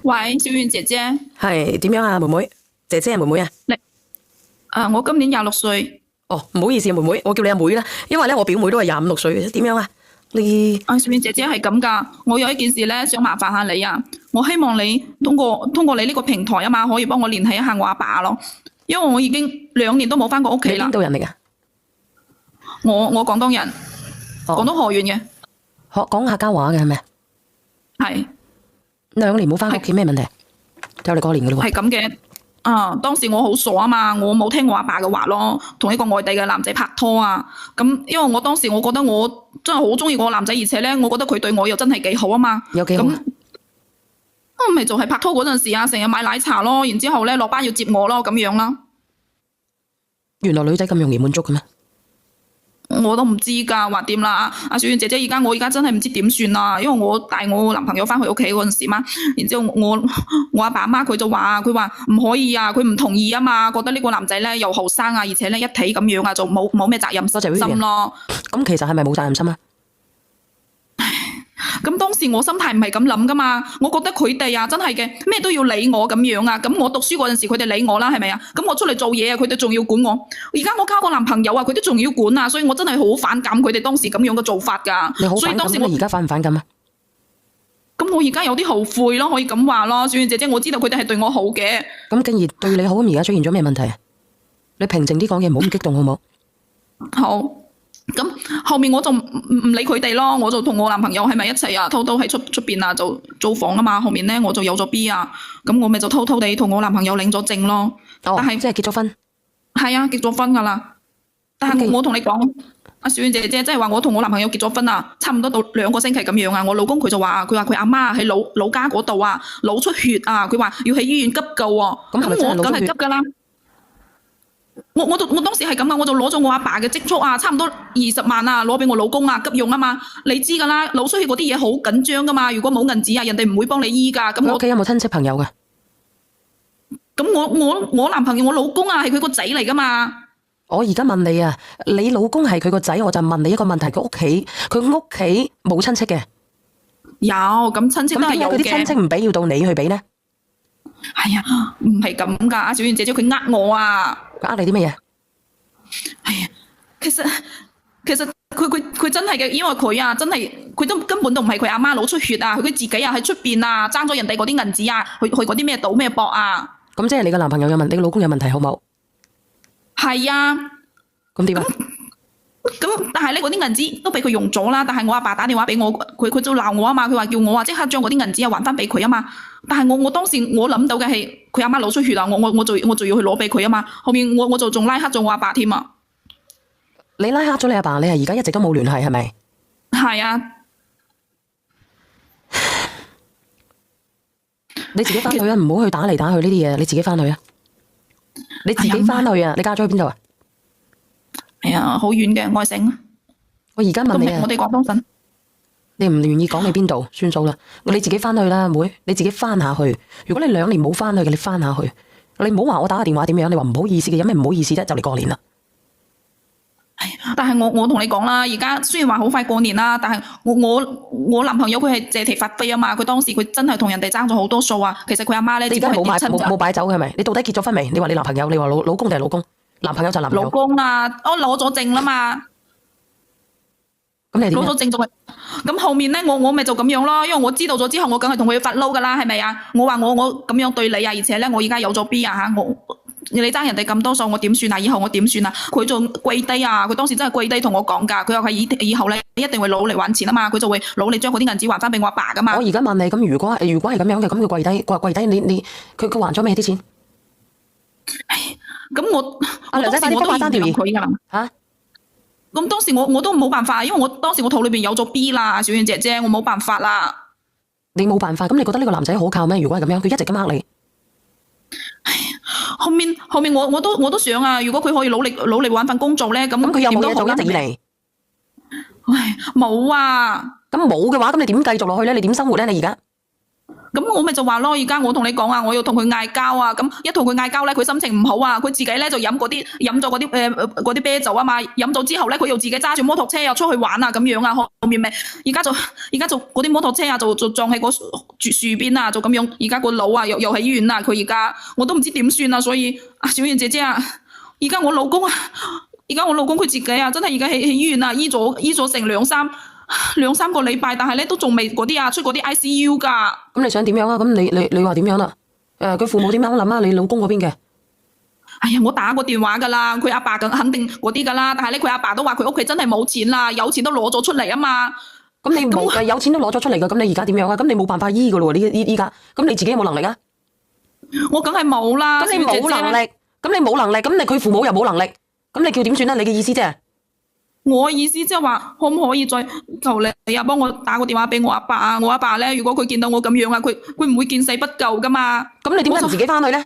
喂，小遠姐姐，係點樣啊，妹妹？姐姐係妹妹啊？我今年26歲。哦，唔好意思啊，妹妹，我叫你阿妹啦，因為咧我表妹都係25、6歲嘅。點樣啊？你小遠姐姐係咁噶，我有一件事咧想麻煩下你啊，我希望你通過你呢個平台啊嘛，可以幫我聯繫一下我阿爸咯，因為我已經2年都冇翻過屋企啦。你邊度人嚟噶？我廣東人，廣東河源嘅。講客家話嘅係咪？係2年冇翻屋企咩問題？就嚟過年噶啦喎。係咁嘅。當時我好傻啊嘛，我冇聽我阿爸嘅話咯，同一個外地嘅男仔拍拖啊。咁因為我當時我覺得我真係好中意嗰個男仔，而且咧我覺得佢對我又真係幾好啊嘛。有幾好啊？咁咪就係拍拖嗰陣時啊，成日買奶茶咯，然之後咧落班要接我咯，咁樣啦。原來女仔咁容易滿足嘅咩？我都唔知㗎，話掂啦，阿小遠姐姐，我而家真係唔知點算啦，因為我帶我男朋友翻去屋企嗰陣時嘛，然之後我阿爸阿媽佢就話佢話唔可以啊，佢唔同意啊嘛，覺得呢個男仔咧又後生啊，而且咧一睇咁樣啊，就冇咩責任心咯。咁其實係咪冇責任心啊？咁當時我心態唔係咁諗噶嘛，我覺得佢哋啊真係嘅咩都要理我咁樣啊，咁我讀書嗰陣時佢哋理我啦，係咪啊？咁我出嚟做嘢啊，佢哋仲要管我。而家我交個男朋友啊，佢都仲要管啊，所以我真係好反感佢哋當時咁樣嘅做法噶。你好反感，所以當時你而家反唔反感啊？咁我而家有啲後悔咯，可以咁話咯。小遠姐姐，我知道佢哋係對我好嘅。咁既然對你好，咁而家出現咗咩問題啊？你平靜啲講嘢，唔好咁激動好唔好？好。咁後面我就唔理佢哋咯，我就同我男朋友係咪一齊啊？偷偷喺出邊啊，就租房啊嘛。後面咧我就有咗 B 啊，咁我咪就偷偷地同我男朋友領咗證咯。但係即係結咗婚。係啊，結咗婚噶啦。但係我同你講，阿小遠姐姐，即係話我同我男朋友結咗婚啊，差唔多到2個星期咁樣啊。我老公佢就話佢阿媽喺老家嗰度啊，腦出血啊，佢話要喺醫院急救啊。咁我梗係急噶啦。我當時係咁啊，我就攞咗我阿爸嘅積蓄啊，差唔多20萬啊，攞俾我老公啊，急用啊嘛。你知噶啦，腦出血嗰啲嘢好緊張噶嘛，如果冇銀紙啊，人哋唔會幫你醫噶。咁我屋企有冇親戚朋友噶？咁我男朋友我老公啊，係佢個仔嚟噶嘛。我而家問你啊，你老公係佢個仔，我就問你一個問題，佢屋企冇親戚嘅？有，咁親戚都係有嘅。咁點解佢啲親戚唔俾，要到你去俾呢？係啊，唔係咁噶，阿小遠姐姐佢呃我啊。佢呃你啲乜嘢？係啊，其實佢真係嘅，因為佢啊真係佢都根本都唔係佢阿媽腦出血啊，佢自己啊喺出邊啊爭咗人哋嗰啲銀紙啊，去嗰啲咩賭咩博啊。咁即係你個男朋友有問，你個老公有問題好冇？係啊。咁點啊？咁但係呢嗰啲銀紙都俾佢用咗啦，但係我阿爸打電話俾我，佢就鬧我啊嘛，佢話叫我啊即刻將嗰啲銀紙啊還翻俾佢啊嘛。但係我當時我諗到嘅係佢阿媽腦出血啊，我就要去攞俾佢啊嘛。後面我就仲拉黑咗我阿爸添啊。你拉黑咗你阿爸，你係而家一直都冇聯繫係咪？係啊。你自己翻去啊，唔好去打嚟打去呢啲嘢，你自己翻去啊。你自己翻去啊，你嫁咗去邊度啊？係啊，好遠嘅外省。我而家問你啊，我哋廣東省。你唔願意講你邊度，算數啦。你自己翻去啦，妹，你自己翻下去。如果你2年冇翻去嘅，你翻下去。你唔好話我打個電話點樣，你話唔好意思嘅，有咩唔好意思啫？就嚟過年啦。但係我同你講啦，而家雖然話好快過年啦，但係我男朋友佢係借題發揮啊嘛，佢當時佢真係同人哋爭咗好多數啊。其實佢阿媽咧，你而家冇擺酒嘅係咪？你到底結咗婚未？你話你男朋友，你話老公定係老公？男朋友就男朋友。老公啦，我攞咗證啦嘛。咁你點？攞咗證咗，咁後面咧我咪就咁樣咯，因為我知道咗之後，我梗係同佢發嬲噶啦，係咪啊？我話我咁樣對你啊，而且咧我而家有咗 B 啊吓，你爭人哋咁多數，我點算啊？以後我點算啊？佢仲跪低啊！佢當時真係跪低同我講噶，佢話佢以後咧一定會努力還錢啊嘛，佢就會努力將嗰啲銀紙還翻俾我阿爸噶嘛。我而家問你，咁如果係咁樣嘅，咁佢跪低，佢還咗咩啲錢？咁我梁仔，快啲幫我爭條佢噶啦吓。咁當時我都冇辦法，因為我當時我肚裏邊有咗 B 啦，小遠姐姐，我冇辦法啦。你冇辦法，咁你覺得呢個男仔可靠咩？如果係咁樣，佢一直咁呃你。後面我都想啊，如果佢可以努力搵份工做咧，咁佢有冇嘢做一直以嚟？唉，冇啊。咁冇嘅話，咁你點繼續落去咧？你點生活咧？你而家咁我咪就話咯，而家我同你講啊，我要同佢嗌交啊，咁一同佢嗌交咧，佢心情唔好啊，佢自己咧就飲咗嗰啲啤酒啊嘛，飲咗之後咧，佢又自己揸住摩托車又出去玩啊咁樣啊，後面咪而家就嗰啲摩托車啊，就撞喺個樹邊啊，就咁樣，而家個腦啊又喺醫院啊，佢而家我都唔知點算啊，所以啊，小燕姐姐啊，而家我老公佢自己啊，真係而家喺醫院啊，醫咗成兩三個禮拜，但係咧都仲未嗰啲啊出嗰啲 ICU 噶。咁你想點樣啊？咁你話點樣啦？佢父母點樣諗啊？你老公嗰邊嘅？哎呀，我打過電話噶啦，佢阿爸肯定嗰啲噶啦，但係咧佢阿爸都話佢屋企真係冇錢啦，有錢都攞咗出嚟啊嘛。咁你冇有錢都攞咗出嚟噶，咁你而家點樣啊？咁你冇辦法醫噶咯喎，依家，咁你自己有冇能力啊？我梗係冇啦。咁你冇能力，咁佢父母又冇能力，咁你叫點算啊？你嘅意思啫？我意思即係話，可唔可以再求你啊，幫我打個電話俾我阿爸啊？我阿爸咧，如果佢見到我咁樣啊，佢唔會見死不救噶嘛。咁你點解唔自己翻去咧？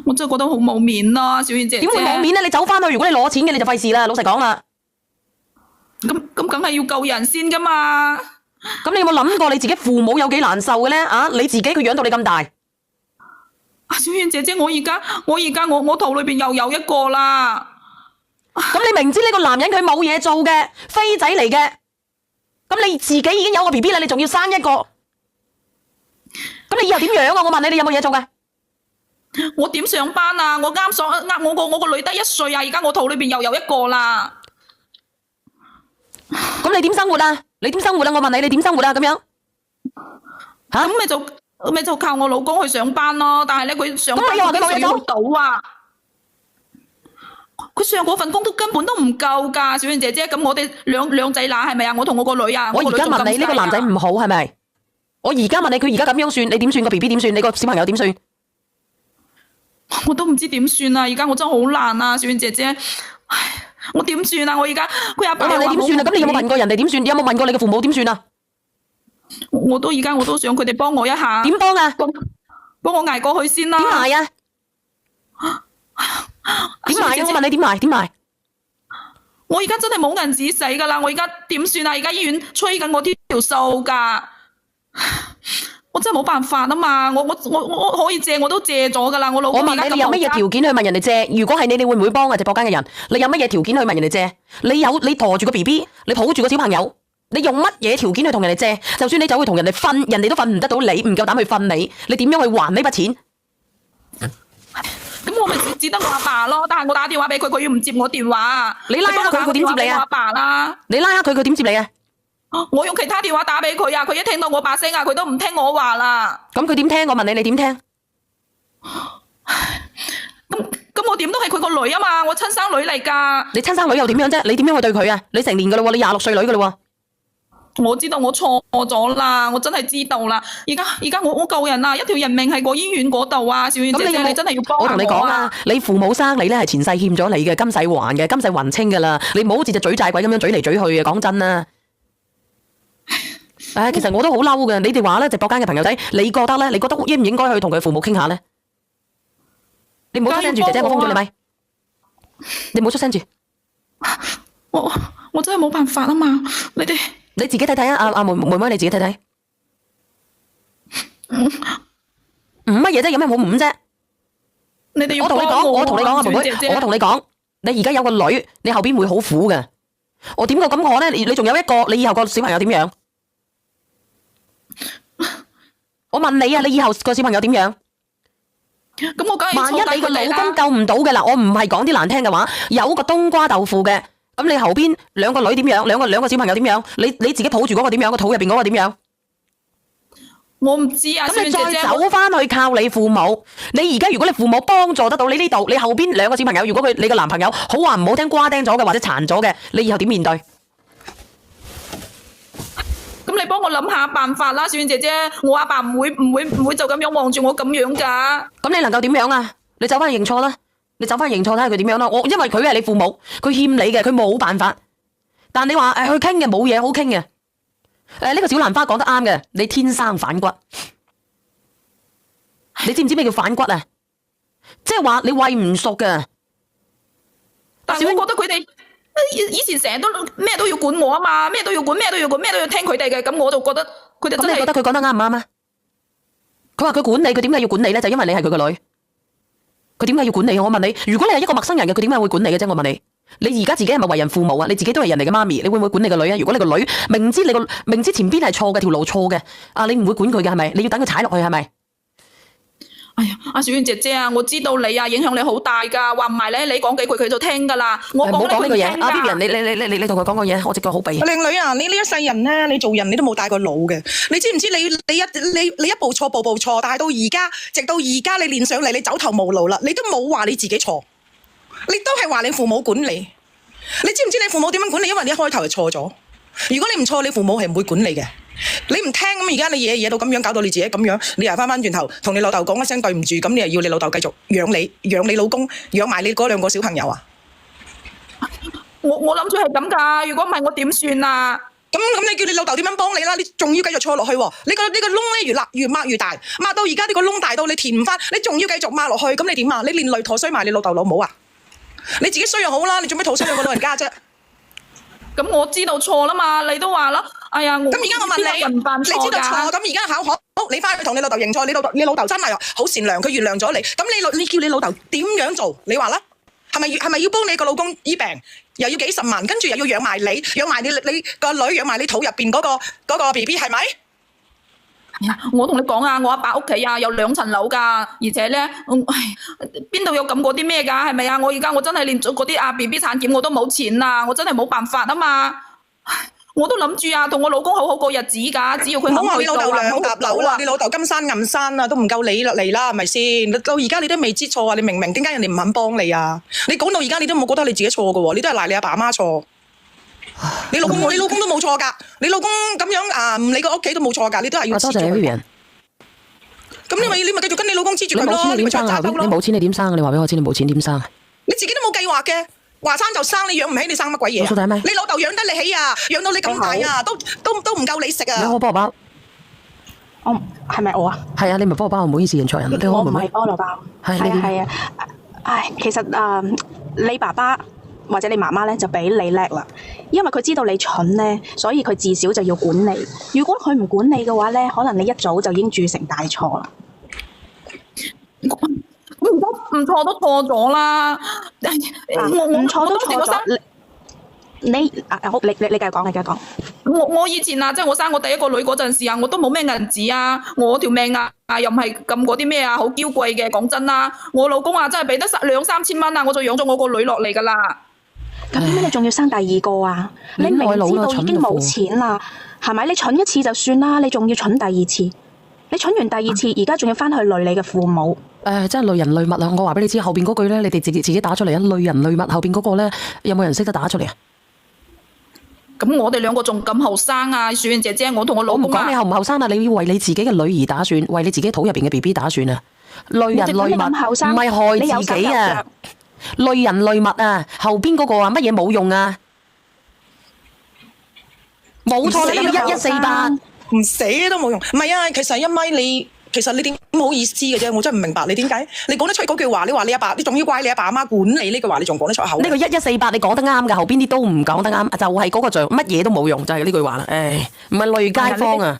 我真係覺得好冇面咯，小燕姐姐。點會冇面咧？你走翻去，如果你攞錢嘅，你就費事啦。老實講啦。咁梗係要救人先噶嘛。咁你有冇諗過你自己父母有幾難受嘅咧？啊，你自己佢養到你咁大。小燕姐姐，我而家我肚裏邊又有一個啦。咁你明知呢個男人佢冇嘢做嘅飛仔嚟嘅，咁你自己已經有個 BB 啦，你仲要生一個，咁你以後點養啊？我問你，你有冇嘢做嘅？我點上班啊？我個女得1歲啊，而家我肚裏邊又有一個啦。咁你點生活啊？你點生活啊？我問你，你點生活啊？咁樣吓？咁咪就靠我老公去上班咯。但係咧，佢上班咁你又話佢冇嘢做到啊？佢上嗰份工都根本都唔夠噶，小燕姐姐。咁我哋兩仔乸係咪啊？我同我個女啊。我而家問你呢個男仔唔好係咪？我而家問你，佢而家咁樣算，你點算個 BB 點算？你個小朋友點算？我都唔知點算啊！而家我真係好難啊，小燕姐姐。唉，我點算啊？我而家佢阿爸我問你點算啊？咁你有冇問過人哋點算？有冇問過你嘅父母點算啊？我都想佢哋幫我一下。點幫啊？幫我捱過去先啦。點捱啊？點捱啊？我問你點捱？點捱？我而家真係冇銀紙使噶啦！我而家點算啊？而家醫院催緊我條數噶，我真係冇辦法啊嘛！我可以借我都借咗噶啦！我老公我問你，你有乜嘢條件去問人哋借？如果係你會唔會幫啊？直播間嘅人，你有乜嘢條件去問人哋借？你陀住個 BB，你抱住個小朋友，你用乜嘢條件去同人哋借？就算你走去同人哋瞓，人哋都瞓唔得到你，唔夠膽去瞓你，你點樣去還呢筆錢？咁我咪只得我阿爸咯，但係我打電話俾佢，佢要唔接我電話。你拉黑佢點接你啊？我阿爸啦，你拉黑佢點接你啊？我用其他電話打俾佢啊，佢一聽到我把聲啊，佢都唔聽我話啦。咁佢點聽？我問你，你點聽？咁我點都係佢個女啊嘛，我親生女嚟噶。你親生女又點樣啫？你點樣去對佢啊？你成年噶啦，你26歲女噶啦。我知道我錯咗啦，我真係知道啦。而家我救人啊，一條人命喺個醫院嗰度啊，小燕姐姐，你真係要幫我。我同你講啊，你父母生你咧係前世欠咗你嘅，今世還嘅，今世還清噶啦。你唔好好似隻嘴債鬼咁樣嘴嚟嘴去啊！講真啊，其實我都好嬲嘅。你哋話咧，直播間嘅朋友仔，你覺得咧？你覺得應唔應該去同佢父母傾下咧？你唔好出聲住，姐姐，我封咗你咪。你唔好出聲住。我真係冇辦法啊嘛，你自己睇睇啊，阿妹妹你自己睇睇。唔乜嘢啫？有咩好唔啫？你哋要我同你講，我同你講啊，妹妹，我同你講，你而家有個女，你後邊會好苦嘅。我點個咁講咧？你仲有一個，你以後個小朋友點樣？我問你啊，你以後個小朋友點樣？咁我梗係萬一你個老公救唔到嘅啦，我唔係講啲難聽嘅話，有個冬瓜豆腐嘅。咁你後邊兩個女點樣？兩個小朋友點樣？你自己抱住嗰個點樣？個肚入邊嗰個點樣？我唔知啊。咁你再走翻去靠你父母。你而家如果你父母幫助得到你呢度，你後邊兩個小朋友，如果你個男朋友好話唔好聽瓜釘咗嘅或者殘咗嘅，你以後點面對？咁你幫我諗下辦法啦，小燕姐姐。我阿爸唔會就咁樣望住我咁樣噶。咁你能夠點樣啊？你走翻去認錯啦。你走翻認錯睇下佢點樣啦。因為佢係你父母，佢欠你嘅，佢冇辦法。但你話去傾嘅冇嘢好傾嘅。呢個小蘭花講得啱嘅，你天生反骨。你知唔知咩叫反骨啊？即係話你餵唔熟嘅。但係我覺得佢哋以前成日都咩都要管我啊嘛，咩都要管，咩都要聽佢哋嘅。咁我就覺得佢哋真係。咁你覺得佢講得啱唔啱啊？佢話佢管你，佢點解要管你咧？就因為你係佢個女，佢點解要管你？我問你，如果你係一個陌生人嘅，佢點解會管你嘅啫？我問你，你而家自己係咪為人父母啊？你自己都係人哋嘅媽咪，你會唔會管你個女啊？如果你個女明知前邊係錯嘅，條路錯嘅，你唔會管佢嘅係咪？你要等佢踩落去係咪？哎呀，阿小婉姐姐啊，我知道你啊，影響力好大噶，話唔埋咧，你講幾句佢就聽噶啦。我唔好講呢個嘢，阿 Vivian， 你你同佢講個嘢，我隻腳好痹。靚女啊，你呢一世人咧，你做人你都冇帶過腦嘅，你知唔知你一步錯步步錯，但係到而家，直到而家你練上嚟，你走投無路啦，你都冇話你自己錯，你都係話你父母管你。你知唔知你父母點樣管你？因為你一開頭就錯咗。如果你唔錯，你父母係唔會管你嘅。你唔聽咁，而家你惹到咁樣，搞到你自己咁樣，你又翻轉頭同你老豆講一聲對唔住，咁你又要你老豆繼續養你老公，養埋你嗰兩個小朋友啊？我諗住係咁噶，如果唔係我點算啊？咁你叫你老豆點樣幫你啦？你仲要繼續錯落去喎？你個窿咧越擘越大，擘到而家呢個窿大到你填唔翻，你仲要繼續擘落去，咁你點啊？你連累陀衰埋你老豆老母啊？你自己衰就好啦，你做咩陀衰兩個老人家啫？咁我知道錯啦嘛，你都話啦，哎呀，咁而家我問你，你知道錯，咁而家考好，你翻去同你老豆認錯，你老豆真係好善良，佢原諒咗你，咁你叫你老豆點樣做？你話啦，係咪要幫你個老公醫病，又要幾十萬，跟住又要養埋你個女，養埋你肚入邊嗰個 BB 係咪？我同你講啊，我阿爸屋企啊有2層樓噶，而且咧，邊度有咁嗰啲咩噶？係咪啊？我而家我真係連嗰啲BB 產檢我都冇錢啊，我真係冇辦法啊嘛。我都諗住啊，同我老公好好過日子噶，只要佢肯去做啊。唔好話你老豆2搭樓啦，你老豆金山銀山啊，都唔夠你嚟啦，係咪先？到而家你都未知錯啊，你明唔明？點解人哋唔肯幫你啊？你講到而家你都冇覺得你自己錯噶喎，你都係賴你阿爸阿媽錯。你老公都冇錯噶，你老公咁樣唔理個屋企都冇錯噶，你都係要黐住佢。多謝你 Vivian。咁你咪繼續跟你老公黐住佢咯。你冇錢你點生啊？你冇錢你點生？你話俾我知你冇錢點生？你自己都冇計劃嘅，話生就生，你養唔起你生乜鬼嘢？你老豆養得你起啊，養到你咁大啊，都唔夠你食啊！你好，幫我包。我係咪我啊？係啊，你咪幫我包，唔好意思，認錯人。我唔係幫我包。係啊。唉，其實你爸爸或者你媽媽咧就比你叻啦，因為佢知道你蠢咧，所以佢至少就要管你。如果佢唔管你嘅話咧，可能你一早就已經鑄成大錯啦。唔錯都錯咗啦，唔錯都錯咗。你繼續講。我以前啊，即係我生我第一個女嗰陣時啊，我都冇咩銀紙啊，我條命啊又唔係咁嗰啲咩啊，好嬌貴嘅。講真啦，我老公啊真係俾得2-3千蚊啊，我就養咗我個女落嚟噶啦。咁點解你仲要生第二個啊？你明知道已經冇錢啦，係咪？你蠢一次就算啦，你仲要蠢第二次？你蠢完第二次，而家仲要翻去累你嘅父母？真係累人累物啊！我話俾你知，後邊嗰句咧，你哋自己打出嚟啊！累人累物，後邊嗰個咧，有冇人識得打出嚟啊？咁我哋兩個仲咁後生啊，小燕姐姐，我同我老公啊，我唔講你後唔後生啊，你要為你自己嘅女兒打算，為你自己肚入邊嘅 BB 打算啊！累人累物，唔係害自己啊！累人累物啊！後邊嗰個啊，乜嘢冇用啊？冇錯，你咁1148，唔死都冇用。唔係啊，其實因為其實你點唔好意思嘅啫，我真係唔明白你點解你講得出嗰句話。你話你阿爸，你仲要怪你阿爸阿媽管你呢句話，你仲講得出口？呢個1148你講得啱㗎，後邊啲都唔講得啱，就係嗰個像乜嘢都冇用，就係呢句話啦。唉，唔係累街坊啊！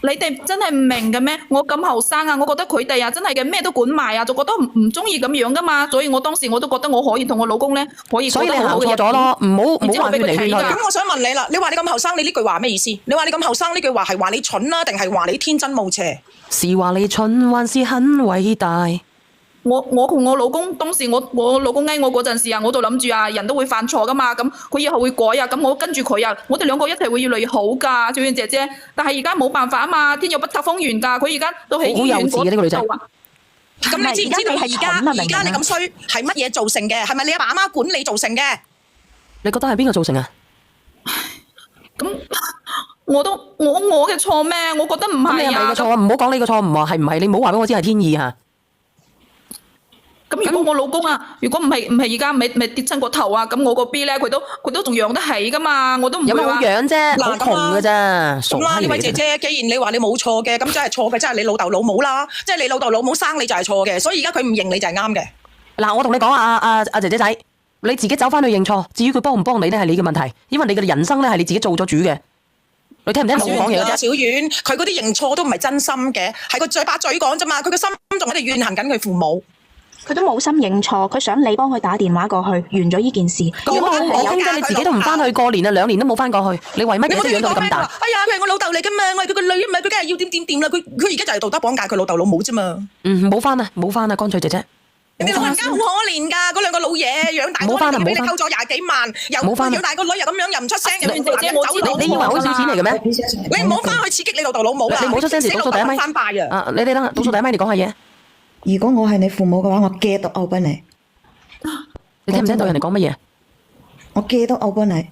你哋真係唔明嘅咩？我咁後生啊，我覺得佢哋啊真係嘅咩都管埋啊，就覺得唔中意咁樣噶嘛。所以我當時我都覺得我可以同我老公咧可以。所以你行錯咗咯，唔好話俾佢聽。咁我想問你啦，你話你咁後生，你呢句話咩意思？你話你咁後生呢句話係話你蠢啦，定係話你天真無邪？是話你蠢，還是很偉大？我同我老公當時我老公嗌我嗰陣時啊，我就諗住啊，人都會犯錯噶嘛，咁佢以後會改啊，咁我跟住佢啊，我哋兩個一齊會越嚟越好噶，小燕姐姐。但係而家冇辦法啊嘛，天有不測風雲噶，佢而家都喺醫院嗰度啊。咁你知唔知道而家你咁衰係乜嘢造成嘅？係咪你阿爸阿媽管你造成嘅？你覺得係邊個造成啊？咁我嘅錯咩？我覺得唔係啊。你係咪嘅錯？唔好講呢個錯誤啊，係唔係？你唔好話俾我知係天意啊。咁如果我老公啊，如果唔係而家咪跌親個頭啊，咁我個 B 咧佢都仲養得起噶嘛，我都唔會話。有冇養啫？好窮噶咋？咁啦，呢位姐姐，既然你話你冇錯嘅，咁真係錯嘅，真係你老豆老母啦，即係你老豆老母生你就係錯嘅，所以而家佢唔認你就係啱嘅。嗱，我同你講阿姐姐仔，你自己走翻去認錯，至於佢幫唔幫你咧係你嘅問題，因為你嘅人生咧係你自己做咗主嘅。你聽唔聽到我講嘢嘅啫？小婉，佢嗰啲認錯都唔係真心嘅，係個嘴巴嘴講啫嘛，佢個心仲喺度怨恨緊佢父母。佢都冇心認錯，佢想你幫佢打電話過去，完咗呢件事。如果我傾偈，你自己都唔翻去過年啊，2年都冇翻過去，你為乜嘢都養到佢咁大？哎呀，佢係我老豆嚟噶嘛，我係佢個女啊嘛，佢梗係要點啦。佢而家就係道德綁架佢老豆老母啫嘛。冇翻啊，冇翻啊，乾脆姐姐。你老人家好可憐㗎，嗰兩個老嘢養大個女，俾你溝咗20幾萬，又養大個女又咁樣，又唔出聲，又姐姐我知道，你以為好少錢嚟嘅咩？你唔好翻去刺激你老豆老母啊！你唔好出聲時，倒數第一咪。翻拜啊！你哋等倒數第一咪，你講下嘢。如果我係你父母嘅話，我寄到歐俾你。你聽唔聽到人哋講乜嘢？我寄到歐俾你。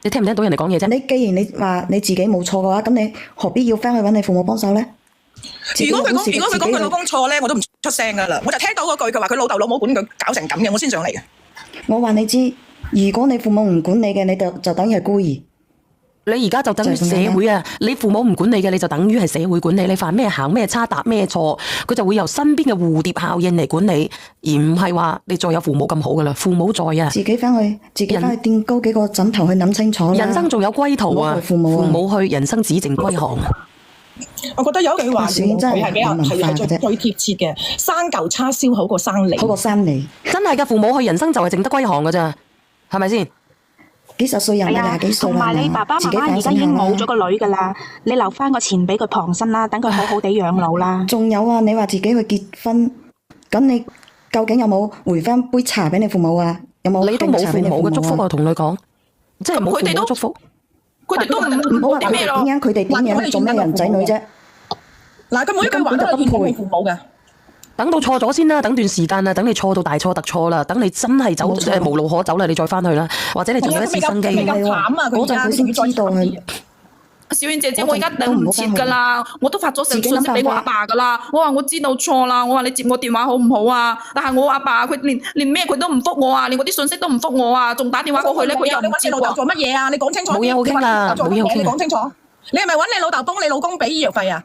你聽唔聽到人哋講嘢啫？你既然你話你自己冇錯嘅話，咁你何必要翻去揾你父母幫手咧？如果佢講佢老公錯咧，我都唔出聲噶啦，我就聽到嗰句佢話佢老豆老母管佢搞成咁嘅，我先上嚟嘅。我話你知，如果你父母唔管你嘅，你就等於係孤兒。你而家就等於社會啊！你父母唔管你嘅，你就等於係社會管理。你犯咩行咩差踏咩錯，佢就會由身邊嘅蝴蝶效應嚟管理，而唔係話你再有父母咁好噶啦。父母在啊，自己翻去墊高幾個枕頭去諗清楚啦。人生仲有歸途啊！父母去，人生只剩歸航。我覺得有一句話佢係比較係最貼切嘅，生嚿叉燒好過生你。好過生你，真係噶！父母去，人生就係剩得歸航噶咋，係咪先？幾十歲人20幾歲啦，同埋你爸爸媽媽而家已經冇咗個女噶啦，你留翻個錢俾佢傍身啦，等佢好好地養老啦。仲有啊，你話自己去結婚，咁你究竟有冇回翻杯茶俾你父母啊？有冇？你都冇父母嘅祝福啊！同你講，即係冇父母祝福。佢哋都唔好話佢哋點樣，佢哋點樣做咩人仔女啫？嗱，佢每一句話都係怨你父母嘅。等到錯咗先啦，等段時間啦，等你錯到大錯特錯啦，等你真係走無路可走啦，你再翻去啦，或者你仲有一次生機。嗰陣佢先知道係。小婉姐姐，我而家等唔切噶啦，我都發咗信息俾我阿爸噶啦。我話我知道錯啦，我話你接我電話好唔好啊？但係我阿爸佢連咩佢都唔覆我啊，連我啲信息都唔覆我啊，仲打電話過去咧，佢又唔接喎。你揾你老豆做乜嘢啊？你講清楚。冇嘢好傾啦，冇嘢好傾。你講清楚。你係咪揾你老豆幫你老公俾醫藥費啊？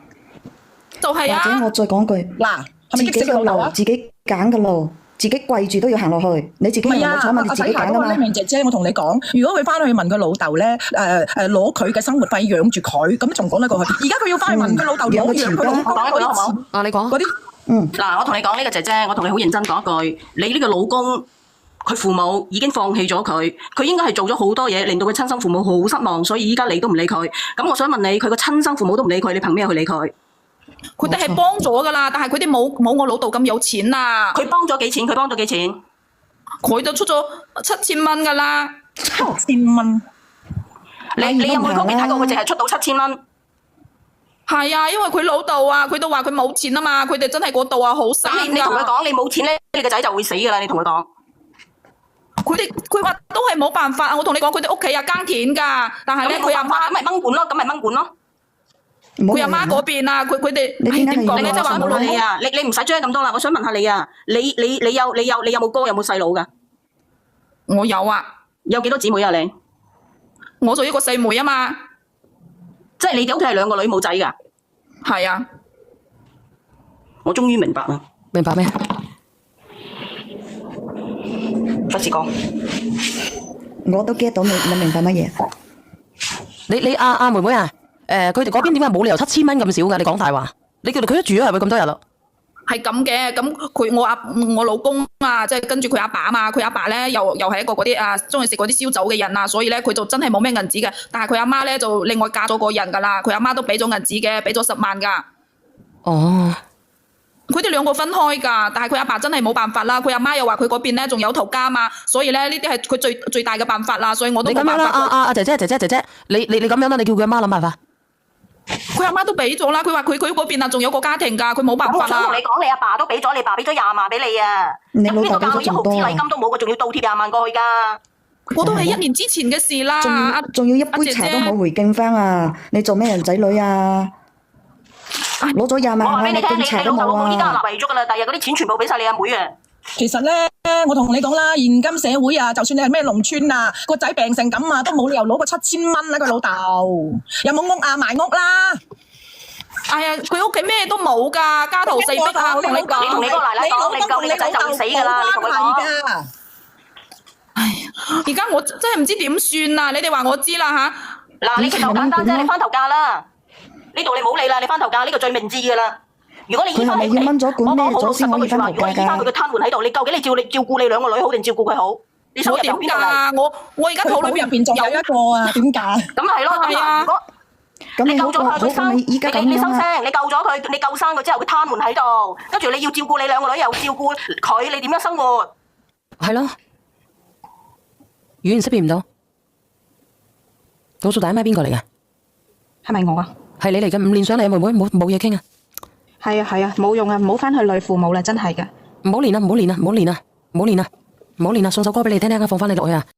就係啊。或者我再講句，嗱，自己嘅路，自己揀嘅路。自己跪住都要行落去，你自己行落坐嘛，你自己揀噶嘛。明姐姐，我同你講，如果佢翻去問佢老豆咧，攞佢嘅生活費養住佢，咁仲講得過去。而家佢要翻去問佢老豆攞養佢老公講一句好唔好？啊，你講嗰啲。嗱，我同你講呢個姐姐，我同你好認真講一句，你呢個老公佢父母已經放棄咗佢，佢應該係做咗好多嘢，令到佢親生父母好失望，所以依家你都唔理佢。咁我想問你，佢個親生父母都唔理佢，你憑咩去理佢？佢哋係幫咗噶啦，但係佢哋冇我老豆咁有錢啊！佢幫咗幾錢？佢幫咗幾錢？佢就出咗7000蚊噶啦，7000蚊。你有冇去嗰邊睇過？佢淨係出到7000蚊。係啊，因為佢老豆啊，佢都話佢冇錢啊嘛，佢哋真係嗰度啊好生噶。你同佢講，你冇錢咧，你個仔就會死噶啦！你同佢講。佢話都係冇辦法啊！我同你講，佢哋屋企啊耕田噶，但係咧佢阿媽咁咪掹管咯，咁咪掹管咯。佢阿媽嗰邊啊，佢哋點講咧？即係話冇你啊，你唔使追咁多啦。我想問下你啊，你有冇哥有冇細佬噶？我有啊。有幾多姊妹啊？你？我做一個細妹啊嘛。即係你哋屋企係2個女冇仔噶？係啊。我終於明白啦。明白咩？費事講。我都 get 到你明白乜嘢？你阿妹妹啊？佢哋嗰邊點解冇理由7000蚊咁少㗎？你講大話，你叫佢都住咗係咪咁多日咯？係咁嘅，咁我老公啊，即係跟住佢阿爸啊嘛，佢阿爸咧又係一個嗰啲啊中意食嗰啲燒酒嘅人啊，所以咧佢就真係冇咩銀紙嘅。但係佢阿媽咧就另外嫁咗個人㗎啦，佢阿媽都俾咗銀紙嘅，俾咗10萬㗎。哦，佢哋2個分開㗎，但係佢阿爸真係冇辦法啦。佢阿媽又話佢嗰邊咧仲有頭家嘛，所以咧呢啲係佢最大嘅辦法啦。所以我都冇辦法。你咁樣啦，姐姐，你咁樣啦，你叫佢阿媽諗辦法。佢阿媽都俾咗啦，佢話佢嗰邊啊仲有個家庭㗎，佢冇辦法啦。我想同你講，你阿爸都俾咗，你爸俾咗20萬俾你啊！你老呢個豆俾咗仲多1毫子禮金都冇，佢仲要倒貼20萬過去㗎。我都係1年之前嘅事啦。仲要一杯茶都冇回敬翻啊！你做咩人仔女啊？攞咗20萬啊！你敬茶都冇啊！依家立遺囑㗎啦，第日嗰啲錢全部俾晒你阿妹啊！其實咧，我同你講啦，現今社會啊，就算你係咩農村啊，個仔病成咁啊，都冇理由攞個7000蚊啊！佢老豆有冇屋啊？賣屋啦！哎呀，佢屋企咩都冇噶，家徒四壁啊！我同你講，你同你個奶奶講，你救你個仔就會死噶啦！你同佢講。唉，而家我真係唔知點算啊！你哋話我知啦吓。嗱，你其實好簡單啫，你翻頭嫁啦。呢度你冇理啦，你翻頭嫁呢個最明智噶啦。如果你醫翻佢係咪要掹咗管咩咗先可以翻頭嫁㗎？如果醫翻佢個癱瘓喺度，你究竟你照顧你兩個女好定照顧佢好？你收入我點由邊度嚟？㗎？我而家肚裏邊入邊仲有一個啊，點解？咁係咯，咁係啊如果咁你好救咗佢，佢過好過生，你依家咁你樣啊！收聲，你救咗佢，你救生佢之後，佢癱瘓喺度，跟住你要照顧你兩個女，又照顧佢，你點樣生活？係咯，語言識別唔到。倒數第一咪邊個嚟㗎？係咪我啊？係你嚟嘅，唔連上嚟，妹妹冇嘢傾啊！係啊係啊，冇用啊，唔好翻去累父母啦，真係㗎。唔好練啦，唔好練啦，唔好練啦，唔好練啦，唔好練啦，送首歌俾你聽聽啊，放翻你落去啊！